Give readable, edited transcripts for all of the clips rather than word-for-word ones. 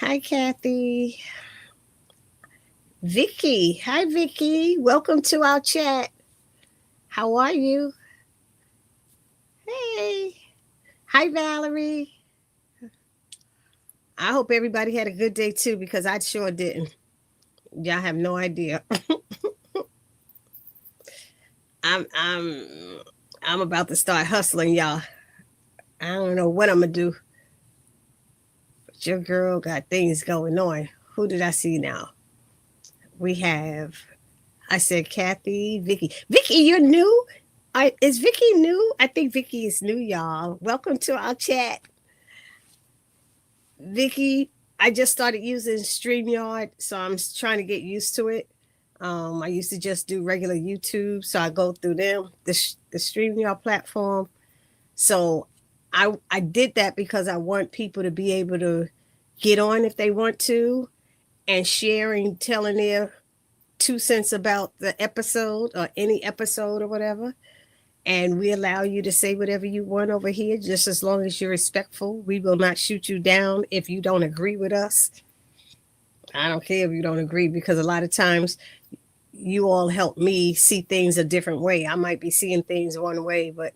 Hi, Kathy. Vicky. Hi, Vicky. Welcome to our chat. How are you? Hey. Hi, Valerie. I hope everybody had a good day too, because I sure didn't. Y'all have no idea. I'm I'm I'm about to start hustling, y'all. I don't know what I'm gonna do, but your girl got things going on. Who did I see now? We have. I said Kathy, Vicky. Vicky, you're new. Is Vicky new? I think Vicky is new, y'all. Welcome to our chat. Vicky, I just started using StreamYard, so I'm trying to get used to it. I used to just do regular YouTube, so I go through them, the StreamYard platform. So I did that because I want people to be able to get on if they want to and sharing, telling their 2 cents about the episode or any episode or whatever. And we allow you to say whatever you want over here, just as long as you're respectful. We will not shoot you down if you don't agree with us. I don't care if you don't agree, because a lot of times you all help me see things a different way. I might be seeing things one way, but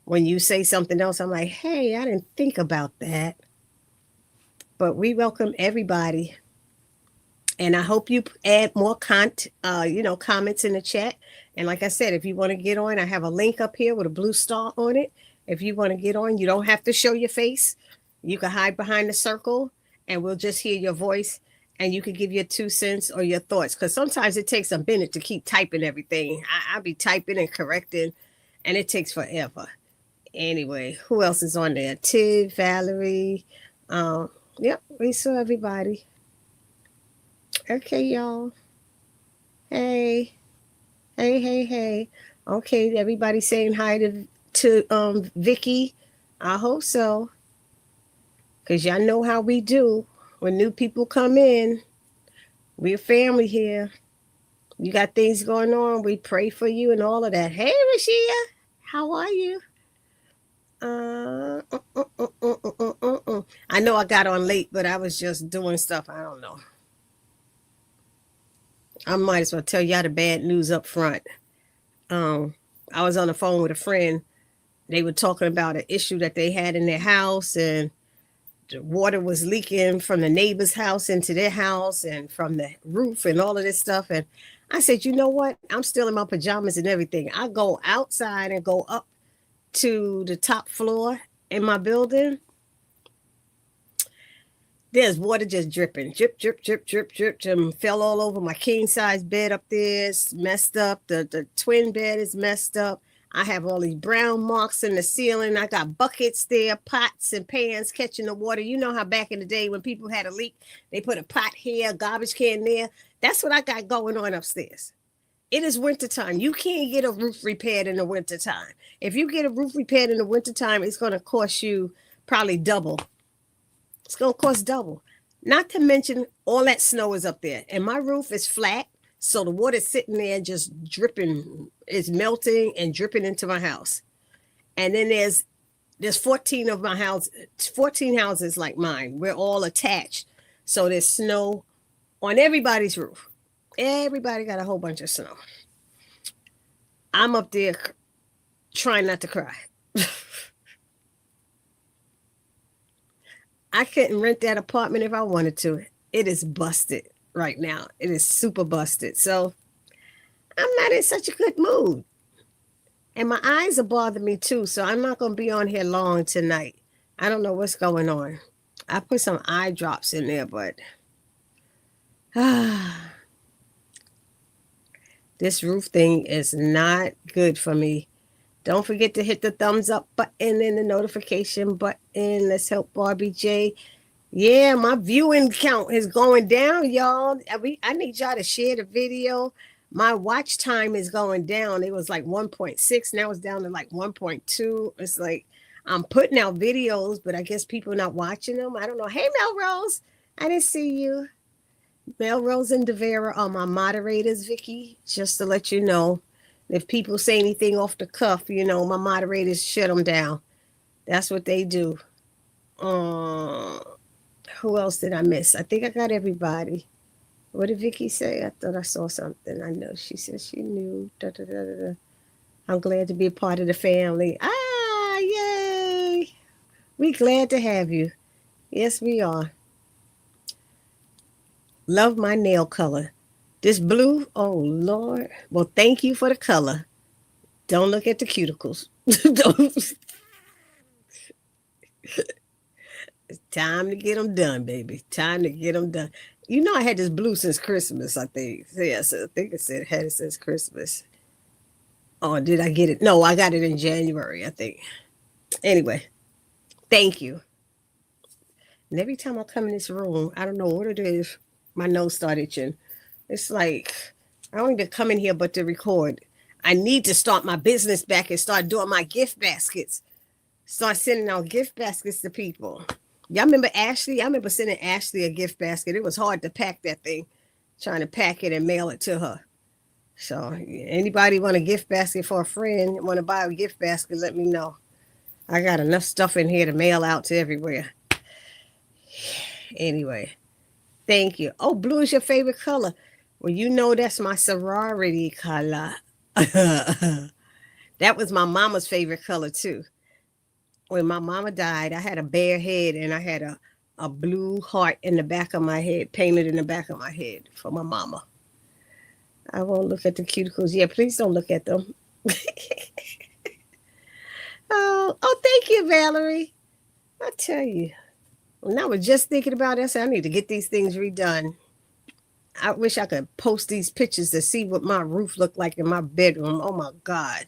when you say something else, I'm like, hey, I didn't think about that. But we welcome everybody. And I hope you add more comments in the chat. And like I said, if you want to get on, I have a link up here with a blue star on it. If you want to get on, you don't have to show your face. You can hide behind the circle and we'll just hear your voice, and you can give your 2 cents or your thoughts. Because sometimes it takes a minute to keep typing everything. I'll be typing and correcting, and it takes forever. Anyway, who else is on there? Tiv, Valerie. Yep, we saw everybody. Okay, y'all. Hey, hey. Okay, everybody saying hi to Vicky. I hope so, cause y'all know how we do when new people come in. We're family here. You got things going on. We pray for you and all of that. Hey, Rashia, how are you? I know I got on late, but I was just doing stuff. I don't know. I might as well tell y'all the bad news up front. Um, I was on the phone with a friend. They were talking about an issue that they had in their house, and the water was leaking from the neighbor's house into their house and from the roof and all of this stuff. And I said, you know what? I'm still in my pajamas and everything. I go outside and go up to the top floor in my building. There's water just dripping, drip. Fell all over my king size bed up there. It's messed up. The twin bed is messed up. I have all these brown marks in the ceiling. I got buckets there, pots and pans catching the water. You know how back in the day when people had a leak, they put a pot here, a garbage can there. That's what I got going on upstairs. It is wintertime. You can't get a roof repaired in the wintertime. If you get a roof repaired in the wintertime, it's going to cost you probably double. It's going to cost double. Not to mention all that snow is up there. And my roof is flat. So the water's sitting there just dripping. It's melting and dripping into my house. And then there's 14 of my house, 14 houses like mine. We're all attached. So there's snow on everybody's roof. Everybody got a whole bunch of snow. I'm up there trying not to cry. I couldn't rent that apartment if I wanted to. It is busted right now. It is super busted. So I'm not in such a good mood. And my eyes are bothering me too. So I'm not going to be on here long tonight. I don't know what's going on. I put some eye drops in there, but this roof thing is not good for me. Don't forget to hit the thumbs up button and the notification button. Let's help Barbie J. Yeah, my viewing count is going down, y'all. I need y'all to share the video. My watch time is going down. It was like 1.6. Now it's down to like 1.2. It's like I'm putting out videos, but I guess people are not watching them. I don't know. Hey, Melrose. I didn't see you. Melrose and Devera are my moderators, Vicky, just to let you know. If people say anything off the cuff, my moderators shut them down. That's what they do. Who Who else did I miss? I think I got everybody. What did Vicky say? I thought I saw something. I know she said she knew. Da, da, da, da, da. I'm glad to be a part of the family. Ah, yay! We glad to have you. Yes, we are. Love my nail color. This blue, oh Lord. Well, thank you for the color. Don't look at the cuticles. Don't. It's time to get them done, baby. Time to get them done. You know, I had this blue since Christmas, I think. Yes, I think it said had it since Christmas. Oh, did I get it? No, I got it in January, I think. Anyway, thank you. And every time I come in this room, I don't know what it is, my nose started itching. It's like I don't even come in here but to record. I need to start my business back and start doing my gift baskets. Start sending out gift baskets to people. Y'all remember Ashley? I remember sending Ashley a gift basket. It was hard to pack that thing, trying to pack it and mail it to her. So anybody want a gift basket for a friend, want to buy a gift basket, let me know. I got enough stuff in here to mail out to everywhere. Anyway, thank you. Oh, blue is your favorite color. Well, you know that's my sorority color. That was my mama's favorite color too. When my mama died, I had a bare head and I had a blue heart in the back of my head, painted in the back of my head for my mama. I won't look at the cuticles. Yeah, please don't look at them. Oh, thank you, Valerie. I tell you. When I was just thinking about it, I said, I need to get these things redone. I wish I could post these pictures to see what my roof looked like in my bedroom. Oh, my God.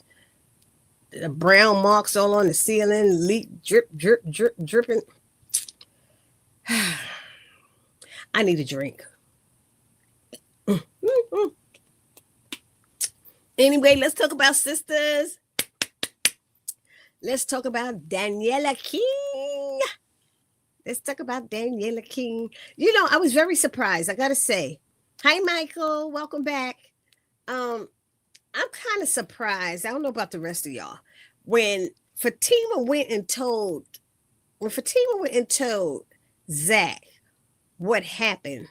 The brown marks all on the ceiling, leak, drip, drip, drip, dripping. I need a drink. Anyway, let's talk about sisters. Let's talk about Daniela King. Let's talk about Daniela King. You know, I was very surprised, I gotta say. Hi, Michael. Welcome back. I'm kind of surprised. I don't know about the rest of y'all. When Fatima went and told ZAC what happened,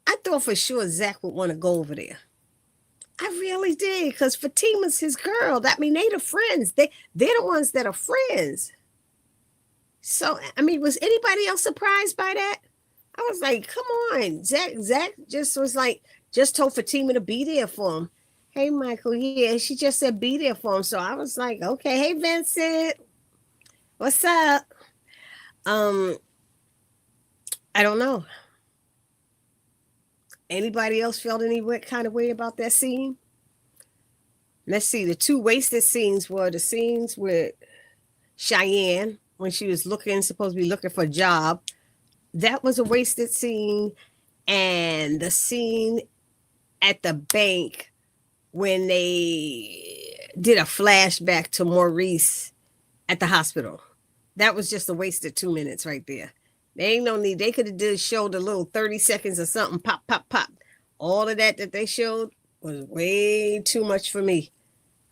I thought for sure ZAC would want to go over there. I really did, because Fatima's his girl. I mean, they the friends. They're the ones that are friends. So, I mean, was anybody else surprised by that? I was like, come on. ZAC just was like, just told Fatima to be there for him. Hey, Michael, yeah, she just said be there for him. So I was like, okay, hey, Vincent, what's up? I don't know. Anybody else felt any kind of way about that scene? Let's see. The two wasted scenes were the scenes with Cheyenne when she was supposed to be looking for a job. That was a wasted scene. And the scene at the bank when they did a flashback to Maurice at the hospital. That was just a wasted 2 minutes right there. They ain't no need. They could have showed a little 30 seconds or something. Pop, pop, pop. All of that they showed was way too much for me.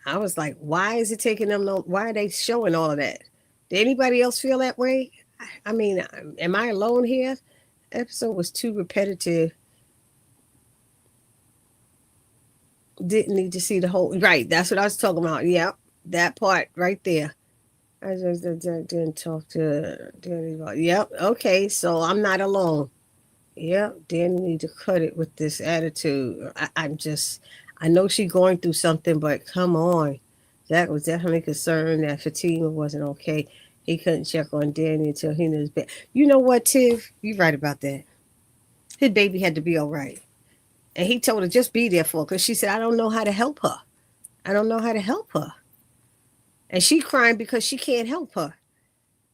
I was like, why is it taking them? Why are they showing all of that? Did anybody else feel that way? I mean, am I alone here? The episode was too repetitive. Didn't need to see the whole. Right. That's what I was talking about. Yep. That part right there. I just didn't talk to anybody. Yep. Okay. So I'm not alone. Yep. Danny need to cut it with this attitude. I know she's going through something, but come on. Zach was definitely concerned that Fatima wasn't okay. He couldn't check on Danny until he knew his baby. You know what, Tiv? You're right about that. His baby had to be all right. And he told her just be there for her because she said, I don't know how to help her. I don't know how to help her. And she crying because she can't help her.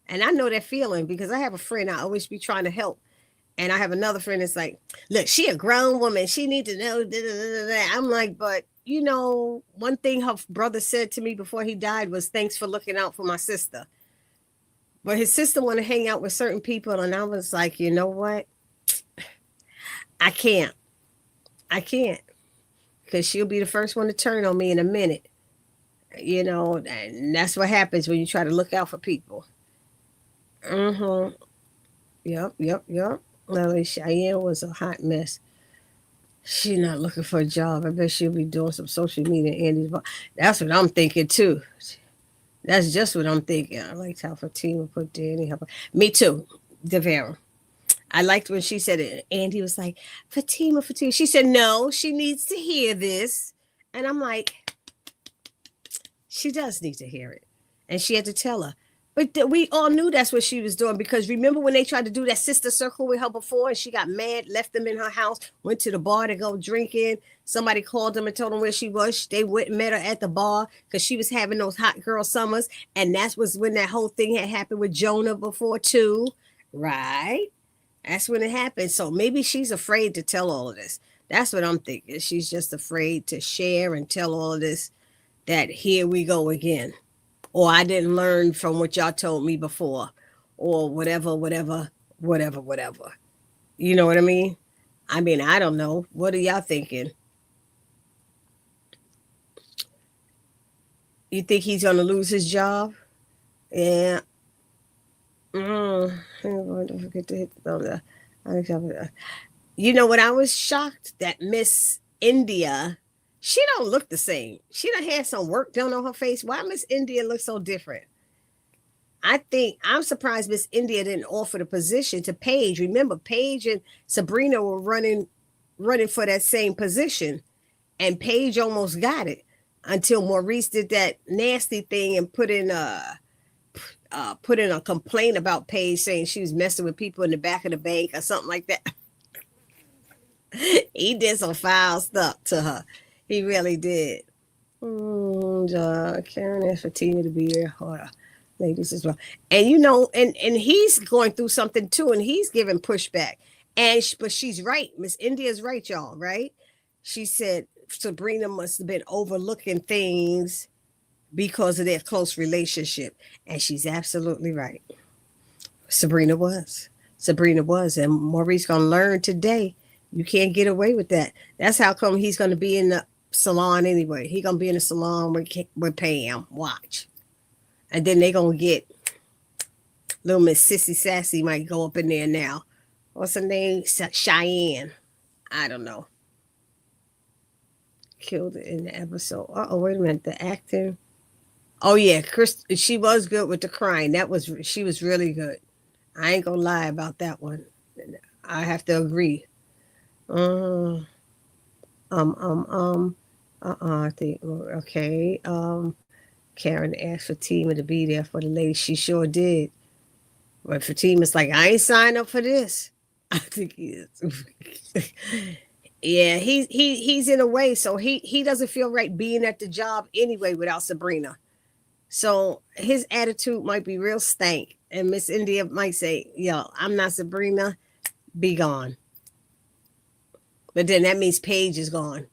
And I know that feeling because I have a friend I always be trying to help. And I have another friend that's like, look, she a grown woman. She need to know. Da, da, da, da. I'm like, but, you know, one thing her brother said to me before he died was, thanks for looking out for my sister. But his sister want to hang out with certain people. And I was like, you know what? I can't. Because she'll be the first one to turn on me in a minute. You know, and that's what happens when you try to look out for people. Yep. Well, Cheyenne was a hot mess. She's not looking for a job. I bet she'll be doing some social media. Andy's, that's what I'm thinking too. That's just what I'm thinking. I liked how Fatima put Danny. Me too, Devera. I liked when she said it. Andy was like, Fatima. She said, no, she needs to hear this. And I'm like, she does need to hear it. And she had to tell her. But we all knew that's what she was doing because remember when they tried to do that sister circle with her before and she got mad, left them in her house, went to the bar to go drinking. Somebody called them and told them where she was. They went and met her at the bar because she was having those hot girl summers. And that was when that whole thing had happened with Jonah before too. Right? That's when it happened. So maybe she's afraid to tell all of this. That's what I'm thinking. She's just afraid to share and tell all of this that here we go again. Or I didn't learn from what y'all told me before. Or whatever. You know what I mean? I don't know. What are y'all thinking? You think he's going to lose his job? Yeah. Don't forget to hit the. You know what? I was shocked that Miss India, she don't look the same. She done had some work done on her face. Why Miss India look so different? I'm surprised Miss India didn't offer the position to Paige. Remember, Paige and Sabrina were running for that same position, and Paige almost got it until Maurice did that nasty thing and put in a complaint about Paige saying she was messing with people in the back of the bank or something like that. He did some foul stuff to her. He really did. Karen asked for Tina to be there. Ladies as well. And and he's going through something too, and he's giving pushback. But she's right. Miss India's right, y'all, right? She said Sabrina must have been overlooking things because of their close relationship. And she's absolutely right. Sabrina was. And Maurice gonna learn today. You can't get away with that. That's how come he's gonna be in the salon anyway. He gonna be in the salon with Pam. Watch. And then they gonna get little Miss Sissy Sassy might go up in there now. What's her name? Cheyenne. I don't know. Killed it in the episode. Wait a minute. The acting. Oh yeah, Chris. She was good with the crying. She was really good. I ain't gonna lie about that one. I have to agree. I think okay. Karen asked Fatima to be there for the lady. She sure did. But Fatima's like, I ain't signed up for this. I think he is. Yeah, he's in a way, so he doesn't feel right being at the job anyway without Sabrina. So his attitude might be real stank. And Miss India might say, yo, I'm not Sabrina. Be gone. But then that means Paige is gone.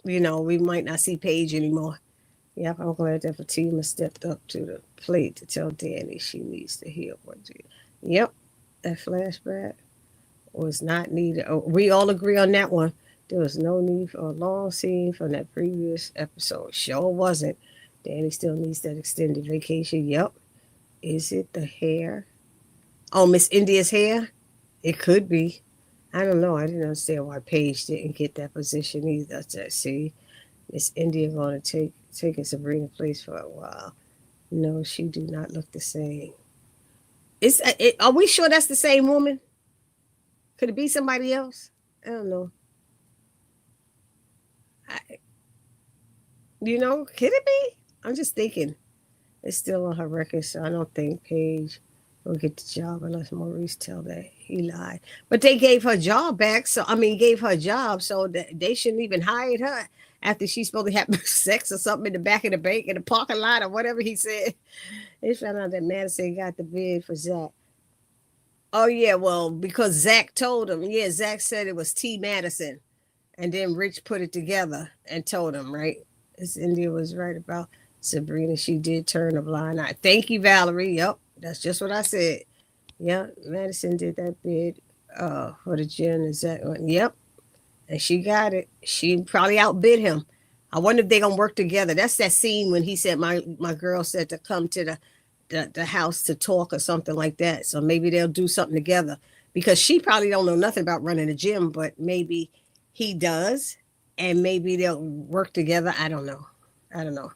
We might not see Paige anymore. Yep, I'm glad that Fatima stepped up to the plate to tell Danny she needs to hear what. Yep, that flashback was not needed. We all agree on that one. There was no need for a long scene from that previous episode. Sure wasn't. Danny still needs that extended vacation. Yep. Is it the hair? Oh, Miss India's hair? It could be. I don't know. I didn't understand why Paige didn't get that position either. See, Miss India going to taking Sabrina's place for a while. No, she do not look the same. Are we sure that's the same woman? Could it be somebody else? I don't know. Could it be? I'm just thinking. It's still on her record, so I don't think Paige will get the job unless Maurice tell that he lied. But they gave her job back, gave her a job, so that they shouldn't even hired her after she's supposed to have sex or something in the back of the bank in the parking lot or whatever he said. They found out that Madison got the bid for ZAC. Oh, yeah, well, because ZAC told him. Yeah, ZAC said it was T. Madison. And then Rich put it together and told him, right? This India was right about Sabrina. She did turn a blind eye. Thank you, Valerie. Yep, that's just what I said. Yep, Madison did that bid for the gin. Is that one? Yep, and she got it. She probably outbid him. I wonder if they're going to work together. That's that scene when he said, my girl said to come to the the house to talk or something like that. So maybe they'll do something together because she probably don't know nothing about running a gym, but maybe he does, and maybe they'll work together. I don't know. I don't know.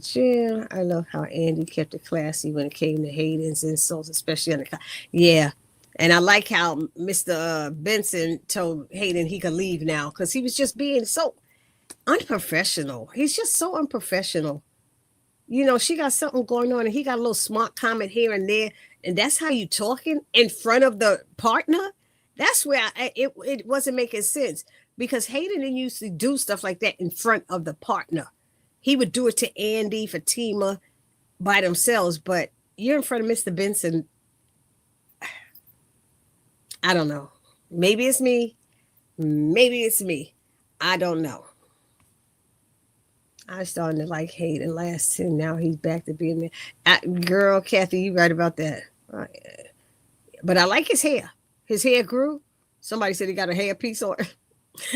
Gym. I love how Andy kept it classy when it came to Hayden's insults, especially on the yeah. And I like how Mr. Benson told Hayden he could leave now because he was just being so unprofessional. He's just so unprofessional. You know, she got something going on and he got a little smart comment here and there. And that's how you talking in front of the partner? That's where it wasn't making sense because Hayden didn't used to do stuff like that in front of the partner. He would do it to Andy, Fatima by themselves, but you're in front of Mr. Benson. I don't know. Maybe it's me. Maybe it's me. I don't know. I started to like Hayden last year. Now he's back to being there. Girl, Kathy, you right about that. But I like his hair. His hair grew. Somebody said he got a hair piece on.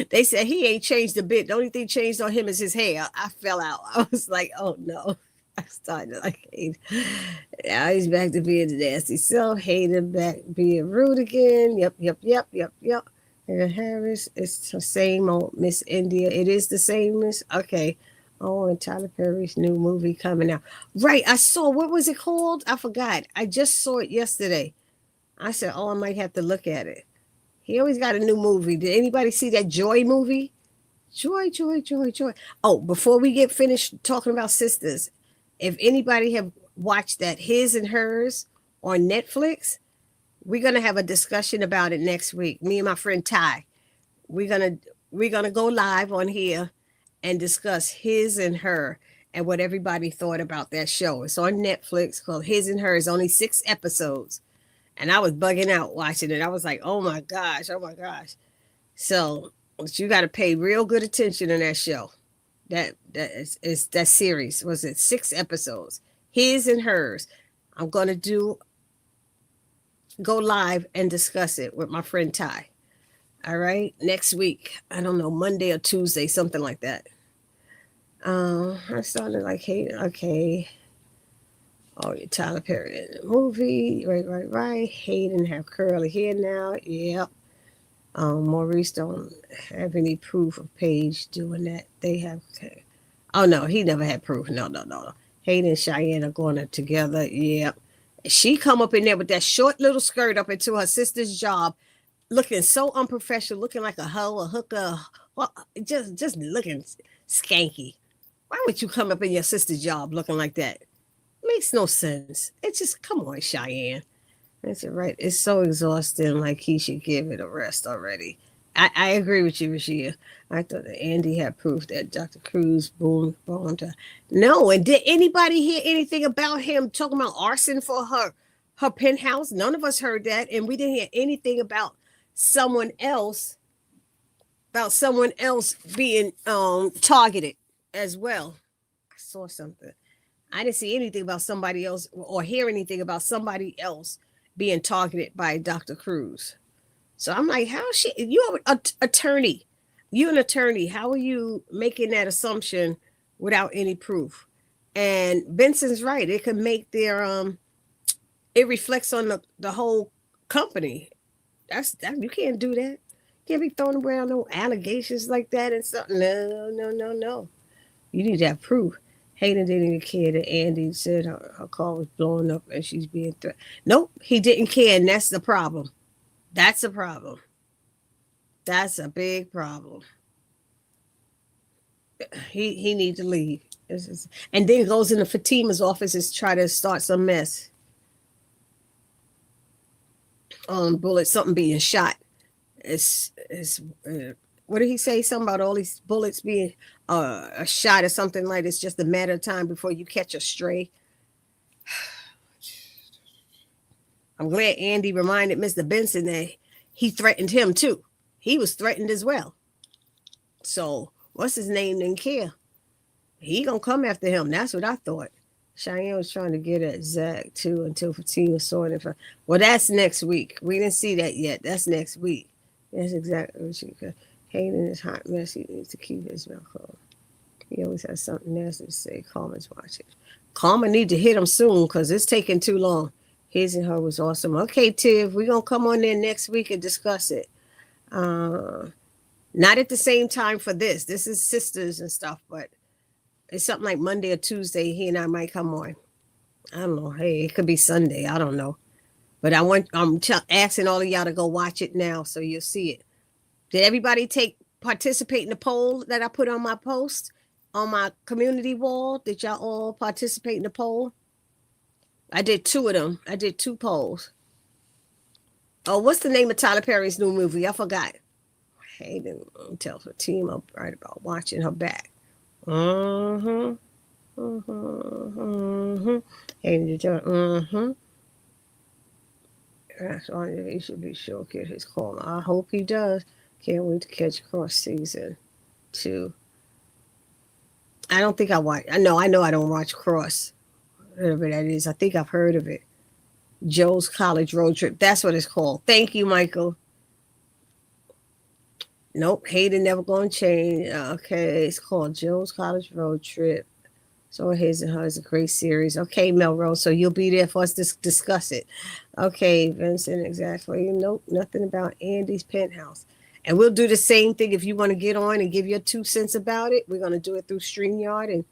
They said he ain't changed a bit. The only thing changed on him is his hair. I fell out. I was like, oh no. I started to like Hayden. Now he's back to being the nasty self. Hayden back being rude again. Yep. And Harris, it's the same old Miss India. It is the same Miss. Okay. Oh, and Tyler Perry's new movie coming out. Right. I saw, what was it called? I forgot. I just saw it yesterday. I said, oh, I might have to look at it. He always got a new movie. Did anybody see that Joy movie? Joy. Oh, before we get finished talking about Sistas, if anybody have watched that His and Hers on Netflix, we're going to have a discussion about it next week. Me and my friend Ty, we're going to go live on here and discuss His and Her and what everybody thought about that show. It's on Netflix called His and Hers, only 6 episodes. And I was bugging out watching it. I was like, oh my gosh. So you got to pay real good attention in that show. That series. Was it 6 episodes? His and Hers. I'm going to go live and discuss it with my friend Ty. All right. Next week. I don't know, Monday or Tuesday, something like that. I started like Hayden. Okay. Oh, Tyler Perry in the movie. Right. Hayden have curly hair now. Yep. Maurice don't have any proof of Paige doing that. They have. Oh no, he never had proof. No. Hayden and Cheyenne are going together. Yep. She come up in there with that short little skirt up into her sister's job, looking so unprofessional, looking like a hoe, a hooker, well, just looking skanky. Why would you come up in your sister's job looking like that? Makes no sense. It's just, come on, Cheyenne. That's it, right. It's so exhausting. Like he should give it a rest already. I agree with you, Rashia. I thought that Andy had proof that Dr. Cruz bombed her. No, and did anybody hear anything about him talking about arson for her penthouse? None of us heard that, and we didn't hear anything about someone else being targeted as well. I saw something. I didn't see anything about somebody else or hear anything about somebody else being targeted by Dr. Cruz. So I'm like, how you're an attorney. You're an attorney. How are you making that assumption without any proof? And Benson's right. It could make their it reflects on the whole company. You can't do that. You can't be throwing around no allegations like that and something. No. You need to have proof. Hayden didn't even care that Andy said her car was blowing up and she's being threatened. Nope, he didn't care, and that's the problem. That's a problem. That's a big problem. He needs to leave. And then goes into Fatima's office and try to start some mess. Bullet, something being shot. What did he say? Something about all these bullets being a shot or something like it's just a matter of time before you catch a stray. I'm glad Andy reminded Mr. Benson that he threatened him too. He was threatened as well. So what's his name didn't care. He gonna come after him. That's what I thought. Cheyenne was trying to get at ZAC too until Fatima saw it. Well, that's next week. We didn't see that yet. That's next week. That's exactly what she could. Hayden is hot mess. He needs to keep his mouth closed. He always has something nasty to say. Carmen's watching. Karma need to hit them soon because it's taking too long. His and her was awesome. Okay, Tiv, we're gonna come on there next week and discuss it. Uh, Not at the same time for this. This is sisters and stuff, but it's something like Monday or Tuesday. He and I might come on. I don't know. Hey, it could be Sunday. I don't know. But I'm asking all of y'all to go watch it now so you'll see it. Did everybody participate in the poll that I put on my post on my community wall? Did y'all all participate in the poll? I did two of them. I did two polls. Oh, what's the name of Tyler Perry's new movie? I forgot. Hayden tells her team up right about watching her back. Hayden, That's why he should be sure to get his call. I hope he does. Can't wait to catch Cross season 2. I don't think I watch. I know I don't watch Cross. Whatever that is. I think I've heard of it. Joe's College Road Trip. That's what it's called. Thank you, Michael. Nope, Hayden never gonna change. Okay, it's called Joe's College Road Trip. So His and Her is a great series. Okay, Melrose, so you'll be there for us to discuss it. Okay, Vincent, exactly. Nope, nothing about Andy's penthouse. And we'll do the same thing if you want to get on and give your 2 cents about it. We're gonna do it through StreamYard, and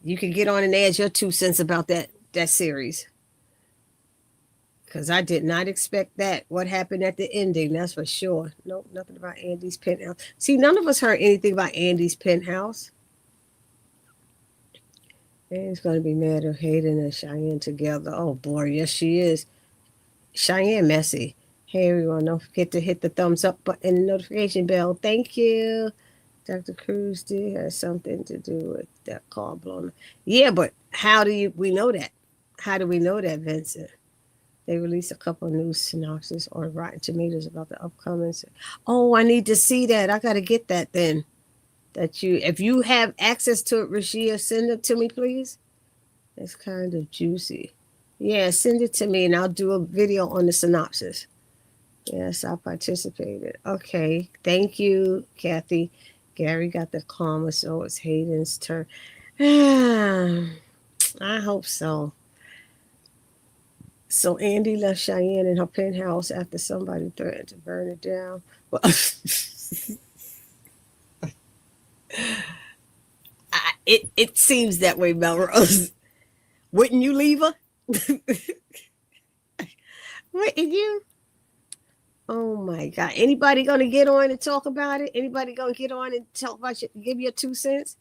you can get on and add your 2 cents about that series. Because I did not expect that. What happened at the ending, that's for sure. Nope, nothing about Andy's penthouse. See, none of us heard anything about Andy's penthouse. Andy's going to be mad at Hayden and Cheyenne together. Oh, boy, yes, she is. Cheyenne messy. Hey, everyone, don't forget to hit the thumbs up button and notification bell. Thank you. Dr. Cruz did have something to do with that car blowing. Yeah, but how do we know that? How do we know that, Vincent? They released a couple of news synopses on Rotten Tomatoes about the upcoming. Oh, I need to see that. I got to get that then. If you have access to it, Rashia, send it to me, please. It's kind of juicy. Yeah, send it to me and I'll do a video on the synopsis. Yes, I participated. Okay, thank you, Kathy. Gary got the karma, so it's Hayden's turn. I hope so. So Andy left Cheyenne in her penthouse after somebody threatened to burn it down. Well, it seems that way, Melrose. Wouldn't you leave her? Wouldn't you? Oh my God! Anybody gonna get on and talk about it? Anybody gonna get on and talk about give your 2 cents?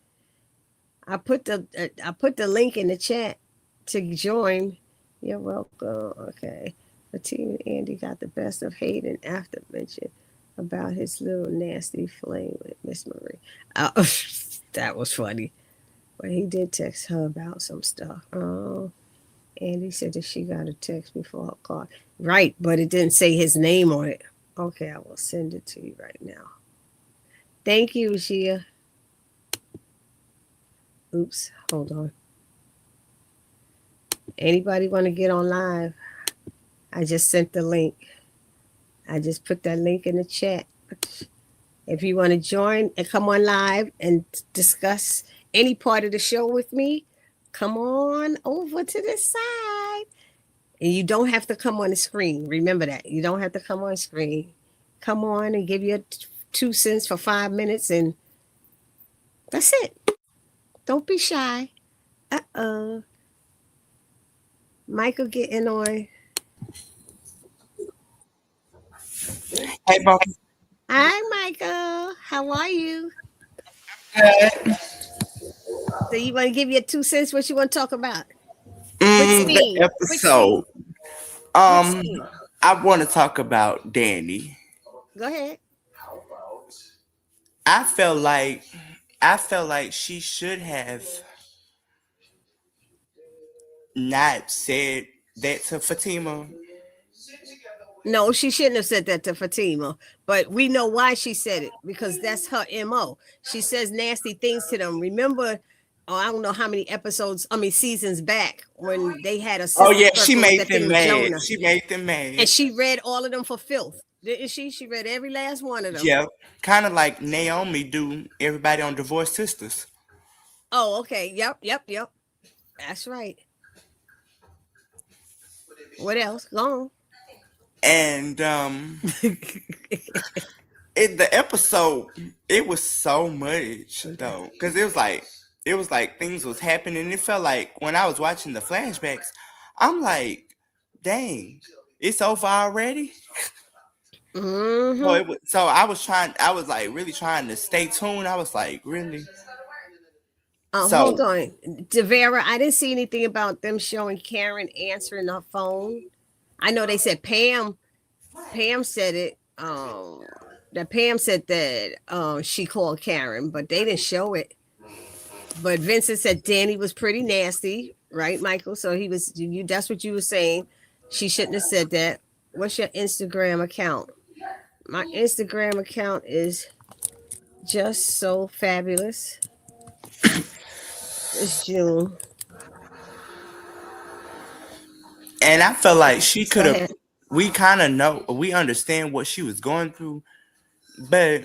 I put the link in the chat to join. You're welcome. Okay. The team Andy got the best of Hayden after mention about his little nasty flame with Miss Marie. That was funny. But he did text her about some stuff. Andy said that she got a text before her call. Right, but it didn't say his name on it. Okay, I will send it to you right now. Thank you, Shia. Oops, hold on. Anybody want to get on live? I just sent the link. I just put that link in the chat. If you want to join and come on live and discuss any part of the show with me, come on over to this side. And you don't have to come on the screen. Remember that. You don't have to come on screen. Come on and give your 2 cents for 5 minutes and that's it. Don't be shy. Uh-oh. Michael getting on. Hey, Bob. Hi, Michael. How are you? Good. So you want to give your 2 cents? What you want to talk about? The episode. Which I want to talk about DANNI. Go ahead. I felt like she should have not said that to Fatima. No, she shouldn't have said that to Fatima, but we know why she said it because that's her MO. She says nasty things to them. Remember, I don't know how many seasons back when they had a sister Oh yeah, she circle with made that them thing mad. Jonah. She made them mad. And she read all of them for filth. Didn't she? She read every last one of them. Yeah, kind of like Naomi do everybody on Divorced Sistas. Oh, okay. Yep. That's right. What else? Go And on. the episode, it was so much though, because it was like things was happening. It felt like when I was watching the flashbacks, I'm like, dang, it's over already. So Mm-hmm. I was like really trying to stay tuned. I was like, really. Hold So on. Devera, I didn't see anything about them showing Karen answering her phone. I know they said Pam said it. That Pam said that she called Karen, but they didn't show it. But Vincent said Danny was pretty nasty, right, Michael? So he was you that's what you were saying. She shouldn't have said that. What's your Instagram account? My Instagram account is just so fabulous. It's June. and I felt like she Go could have. ahead. We understand what she was going through, but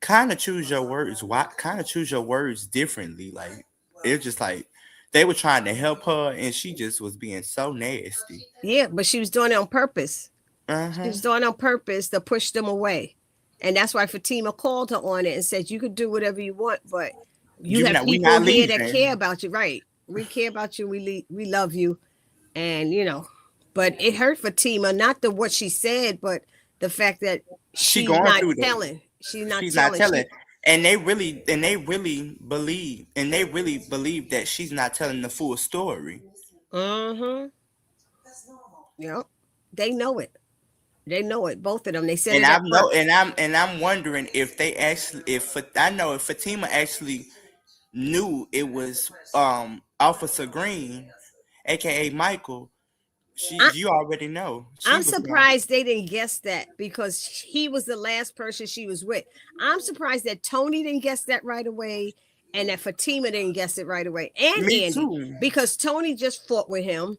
kind of choose your words. Why? Kind of choose your words differently. Like it's just like they were trying to help her, and she just was being so nasty. Yeah, but she was doing it on purpose. Uh She huh. was doing it on purpose to push them away. And that's why Fatima called her on it and said, you could do whatever you want, but you have We people not here that care leaving. about you. Right. We care about you. We love you. And, but it hurt Fatima, not the what she said, but the fact that She she's going not through that. telling. She's not She's not telling. telling, and they really believe that she's not telling the full story. Mm-hmm. Yep. They know it. They know it. Both of them. They said And it I'm at no, first. and I'm wondering if they actually, if I know if Fatima actually knew it was Officer Green, aka Michael. You already know she I'm was around. surprised they didn't guess that because he was the last person she was with. I'm surprised that Tony didn't guess that right away and that Fatima didn't guess it right away. And Me Andy, too. because Tony just fought with him.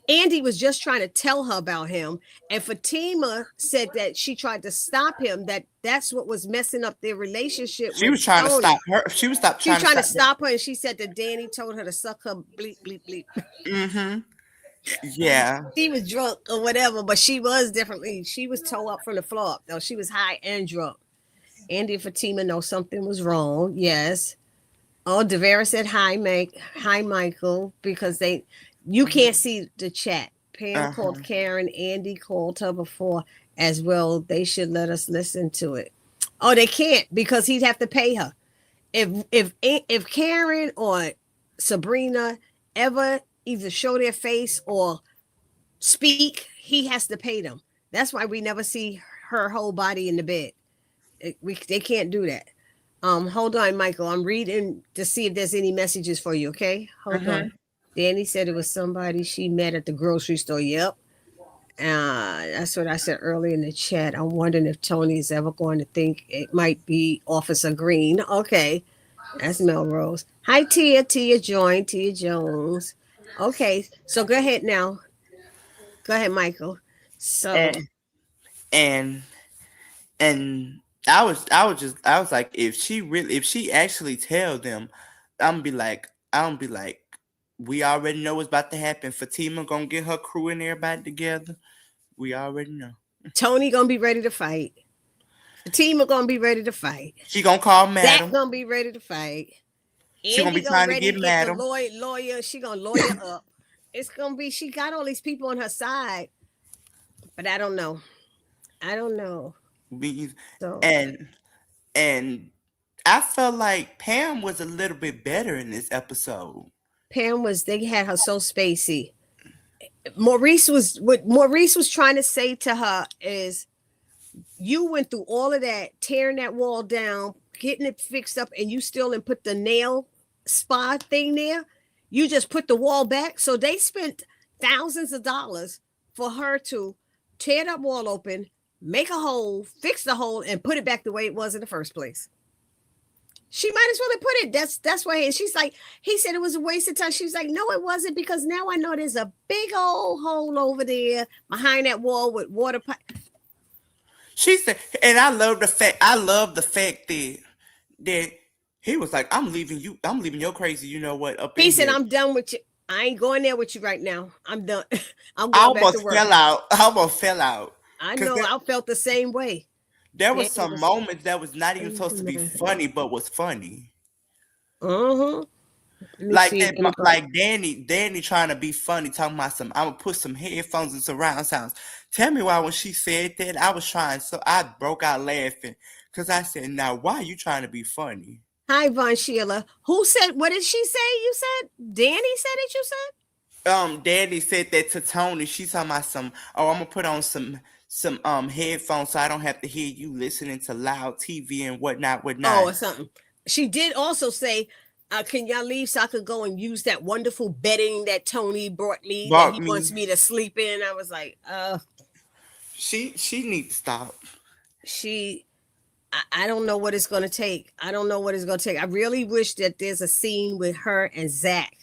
Andy was just trying to tell her about him. And Fatima said that she tried to stop him, that's what was messing up their relationship She with was trying to stop Tony. her. She was She was trying to trying to stop that. stop her, and she said that Danny told her to suck her bleep, bleep, bleep. Mm-hmm. Yeah. She was drunk or whatever, but she was definitely she was toe up from the floor up though. She was high and drunk. Andy and Fatima know something was wrong. Yes. Oh, Devera said hi, Mike. Hi, Michael, because you can't see the chat. Pam Uh called huh. Karen. Andy called her before as well. They should let us listen to it. Oh, they can't because he'd have to pay her. If Karen or Sabrina ever either show their face or speak, he has to pay them. That's why we never see her whole body in the bed. They can't do that. Hold on, Michael. I'm reading to see if there's any messages for you. Okay, hold on. Mm-hmm. Danny said it was somebody she met at the grocery store. Yep. That's what I said earlier in the chat. I'm wondering if Tony is ever going to think it might be Officer Green. Okay, that's Melrose. Hi, Tia. Tia joined. Tia Jones. Okay, so go ahead now. Go ahead, Michael. So And and and I was like, if she actually tell them, I'm be like, we already know what's about to happen. Fatima gonna get her crew and everybody together. We already know. Tony gonna be ready to fight. The team are gonna be ready to fight. She gonna call Zach Madam. gonna be ready to fight. She gonna Andy be gonna trying to ready get to get the Madam. lawyer. She gonna lawyer up. It's gonna be. She got all these people on her side, but I don't know. I don't know. We So and and I felt like Pam was a little bit better in this episode. Pam was. They had her so spacey. Maurice was. What Maurice was trying to say to her is, you went through all of that, tearing that wall down, getting it fixed up, and you still didn't put the nail spa thing there. You just put the wall back. So they spent thousands of dollars for her to tear that wall open, make a hole, fix the hole, and put it back the way it was in the first place. She might as well have put it. That's why. And she's like, he said it was a waste of time. She was like, no, it wasn't, because now I know there's a big old hole over there behind that wall with water pipe. She said, and I love the fact that He was like, I'm leaving you. I'm leaving your crazy. You know what? Up He in said, here. I'm done with you. I ain't going there with you right now. I'm done. I'm I going back to almost work. fell out. I almost fell out. I Cause know I felt the same way. there was Danny some was moments that was not even supposed to be mhm. funny, but was funny. Let me Like see if that, anybody. like Danny trying to be funny, talking about some. I'm gonna put some headphones and surround sounds. Tell me why when she said that, I was trying, so I broke out laughing because I said, "Now, why are you trying to be funny?" Hi, Von Sheila. Who said, what did she say? You said? Danny said it, you said? Daddy said that to Tony. She's talking about some. Oh, I'm gonna put on some headphones so I don't have to hear you listening to loud TV and whatnot, Oh, whatnot. or something. She did also say, can y'all leave so I could go and use that wonderful bedding that Tony brought me that Bought he wants me. me to sleep in? I was like, She need to stop. she I don't know what it's going to take. I don't know what it's going to take. I really wish that there's a scene with her and Zach.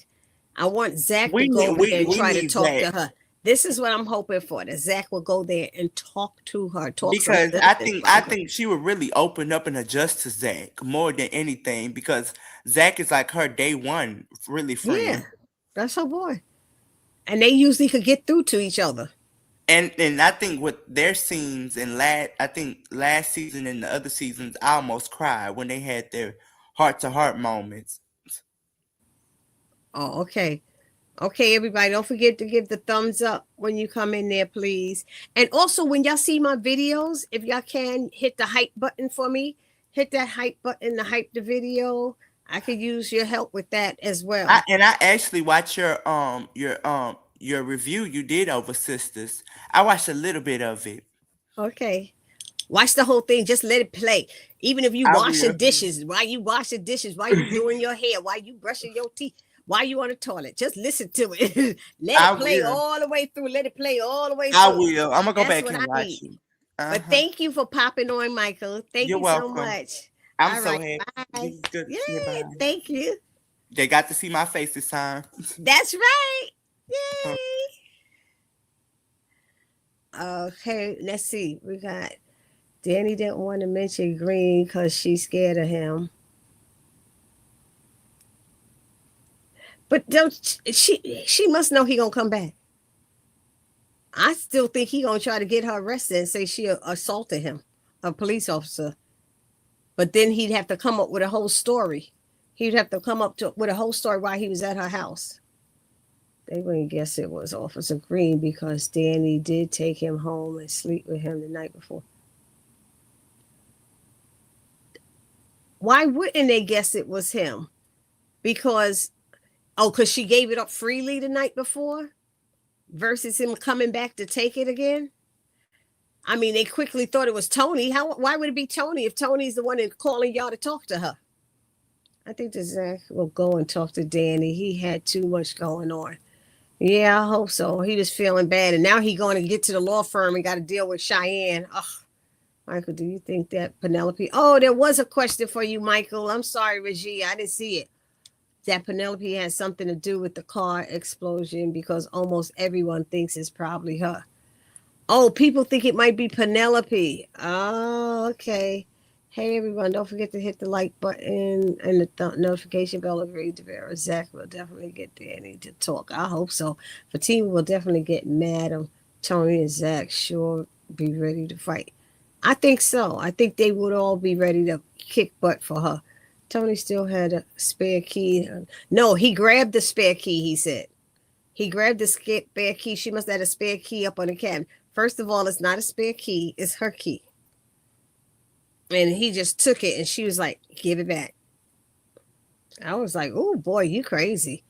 I want Zach to We go need over there and we try to need talk that to her. This is what I'm hoping for, that Zach will go there and talk to her, talk some because sense I into think I her. think she would really open up and adjust to Zach more than anything because Zach is like her day one really Yeah, friend. that's her boy. And they usually could get through to each other. And I think with their scenes in last season and the other seasons, I almost cried when they had their heart to heart moments. Oh, okay. Okay, everybody, don't forget to give the thumbs up when you come in there, please. And also, when y'all see my videos, if y'all can hit the hype button for me, hit that hype button to hype the video. I could use your help with that as well. I actually watched your review you did over Sisters. I watched a little bit of it. Okay. Watch the whole thing. Just let it play. Even if you I washing will. dishes, while you washing dishes, while you doing your hair, while you brushing your teeth, while you on the toilet, just listen to it. Let I it play will. all the way through. Let it play all the way I through. will. I'm gonna go That's back what and I watch need. it. Uh But huh. thank you for popping on, Michael. Thank You're you so welcome. much. I'm All so right. happy. Bye. This is good. Yeah, Yay. bye. Thank you. They got to see my face this time. That's right. Uh, Yay. Okay. Let's see. We got Danny didn't want to mention Green because she's scared of him. But don't she must know he gonna come back. I still think he gonna try to get her arrested and say she assaulted him, a police officer. But then he'd have to come up with a whole story. He'd have to come up with a whole story while he was at her house. They wouldn't guess it was Officer Green because Danny did take him home and sleep with him the night before. Why wouldn't they guess it was him? Because because she gave it up freely the night before versus him coming back to take it again. I mean, they quickly thought it was Tony. How? Why would it be Tony if Tony's the one that's calling y'all to talk to her? I think that Zach will go and talk to Danny. He had too much going on. Yeah, I hope so. He was feeling bad, and now he going to get to the law firm and got to deal with Cheyenne. Ugh. Michael, do you think that Penelope? Oh, there was a question for you, Michael. I'm sorry, Reggie. I didn't see it. That Penelope has something to do with the car explosion because almost everyone thinks it's probably her. Oh, people think it might be Penelope. Oh, okay. Hey, everyone, don't forget to hit the like button and the notification bell. Agree to Vera. Zach will definitely get Danny to talk. I hope so. Fatima will definitely get Madam Tony and Zach sure be ready to fight. I think so. I think they would all be ready to kick butt for her. Tony still had a spare key. No, he grabbed the spare key, he said. He grabbed the spare key. She must have had a spare key up on the cabinet. First of all, it's not a spare key, it's her key. And he just took it and she was like, give it back. I was like, oh boy, you crazy.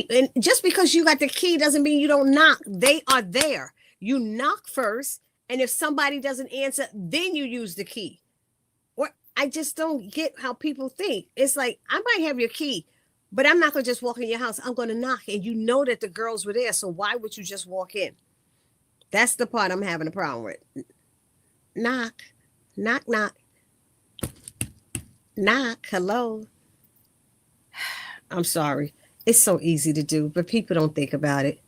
And just because you got the key doesn't mean you don't knock. They are there. You knock first, and if somebody doesn't answer, then you use the key. Or I just don't get how people think. It's like, I might have your key, but I'm not gonna just walk in your house. I'm gonna knock, and you know that the girls were there, so why would you just walk in? That's the part I'm having a problem with. Knock, knock, knock, knock. Hello. I'm sorry. It's so easy to do, but people don't think about it.